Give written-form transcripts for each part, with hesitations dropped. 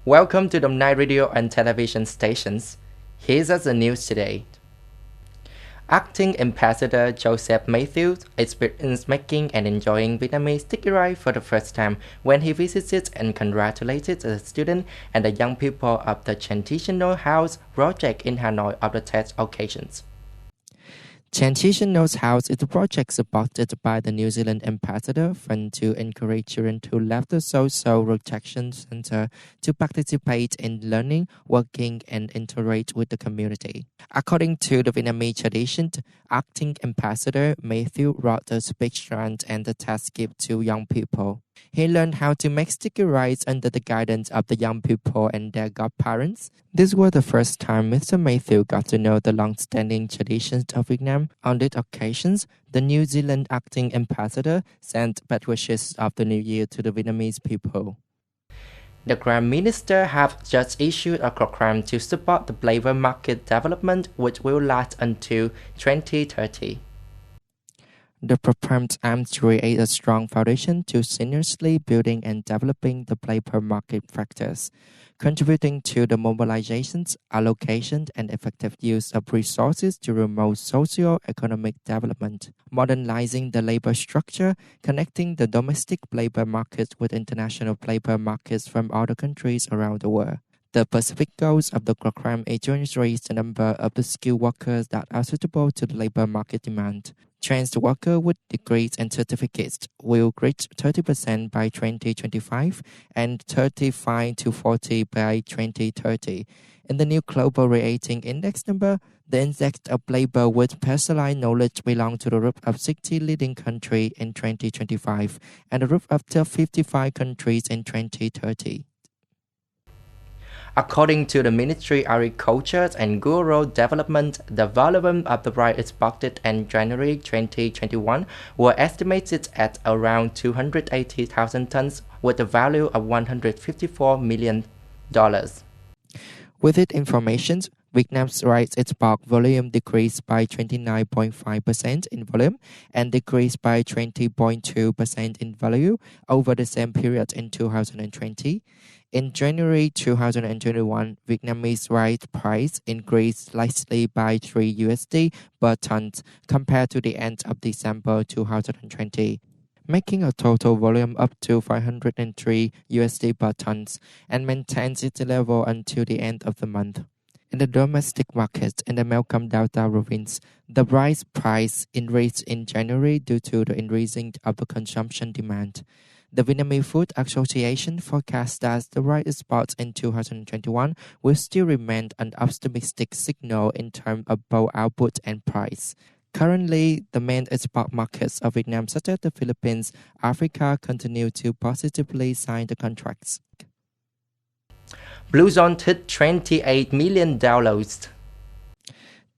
Welcome to the night radio and television stations. Here's the news today. Acting Ambassador Joseph Matthews experienced making and enjoying Vietnamese sticky rice for the first time when he visited and congratulated the students and the young people of the Transitional House project in Hanoi on the 10 occasions. Transitional House is a project supported by the New Zealand Ambassador Fund to encourage children who left the social protection center to participate in learning, working, and interact with the community. According to the Vietnamese tradition, acting ambassador Matthew wrote the speech grant and the task gift to young people. He learned how to make sticky rice under the guidance of the young people and their godparents. This was the first time Mr. Matthew got to know the long-standing traditions of Vietnam. On these occasions, the New Zealand acting ambassador sent best wishes of the New Year to the Vietnamese people. The Prime Minister has just issued a program to support the labor market development, which will last until 2030. The program aims to create a strong foundation to seamlessly building and developing the labor market factors, contributing to the mobilization, allocation, and effective use of resources to promote socio-economic development, modernizing the labor structure, connecting the domestic labor markets with international labor markets from other countries around the world. The specific goals of the program is to increase the number of the skilled workers that are suitable to the labor market demand. Trained workers with degrees and certificates will reach 30% by 2025 and 35 to 40% by 2030. In the new Global Rating Index number, the index of labor with specialized knowledge belongs to the group of 60 leading countries in 2025 and the group of 55 countries in 2030. According to the Ministry of Agriculture and Rural Development, the volume of the rice exported in January 2021 were estimated at around 280,000 tons with a value of $154 million. With its information, Vietnam's rice export volume decreased by 29.5% in volume and decreased by 20.2% in value over the same period in 2020. In January 2021, Vietnamese rice price increased slightly by $3 per ton compared to the end of December 2020, making a total volume up to $503 per ton and maintains its level until the end of the month. In the domestic market in the Malcolm Delta province, the rice price increased in January due to the increasing of the consumption demand. The Vietnamese Food Association forecasts that the rice exports in 2021 will still remain an optimistic signal in terms of both output and price. Currently, the main export markets of Vietnam, such as the Philippines, Africa, continue to positively sign the contracts. Blue Zone hit 28 million downloads.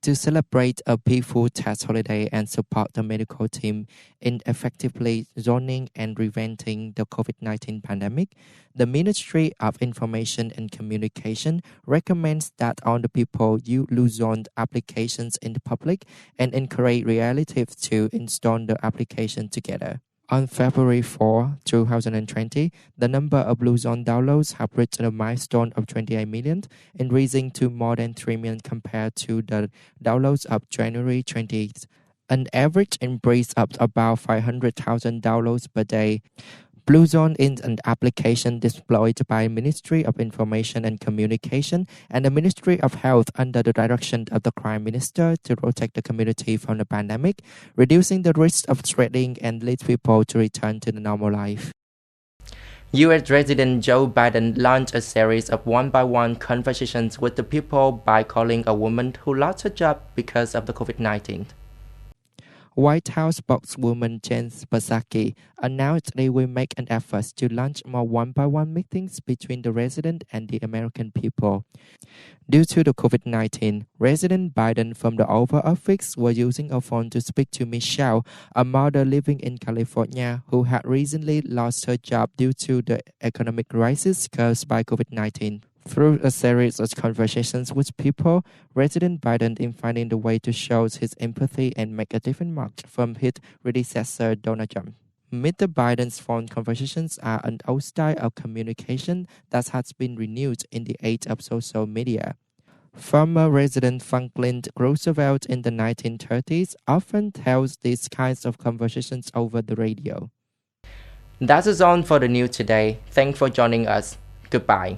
To celebrate a peaceful tax holiday and support the medical team in effectively zoning and preventing the COVID-19 pandemic, the Ministry of Information and Communication recommends that all the people use Luzon applications in the public and encourage relatives to install the application together. On February 4, 2020, the number of Blue Zone downloads have reached a milestone of 28 million, increasing to more than 3 million compared to the downloads of January 20th, an average increase of about 500,000 downloads per day. Blue Zone is an application deployed by Ministry of Information and Communication and the Ministry of Health under the direction of the Prime Minister to protect the community from the pandemic, reducing the risk of spreading and lead people to return to the normal life. U.S. President Joe Biden launched a series of one-by-one conversations with the people by calling a woman who lost her job because of the COVID-19. White House spokeswoman Jen Psaki announced they will make an effort to launch more one-by-one meetings between the resident and the American people. Due to the COVID-19, President Biden from the Oval Office was using a phone to speak to Michelle, a mother living in California who had recently lost her job due to the economic crisis caused by COVID-19. Through a series of conversations with people, President Biden is finding the way to show his empathy and make a different mark from his predecessor Donald Trump. Mr. Biden's phone conversations are an old style of communication that has been renewed in the age of social media. Former President Franklin Roosevelt in the 1930s often tells these kinds of conversations over the radio. That's all for the news today. Thanks for joining us. Goodbye.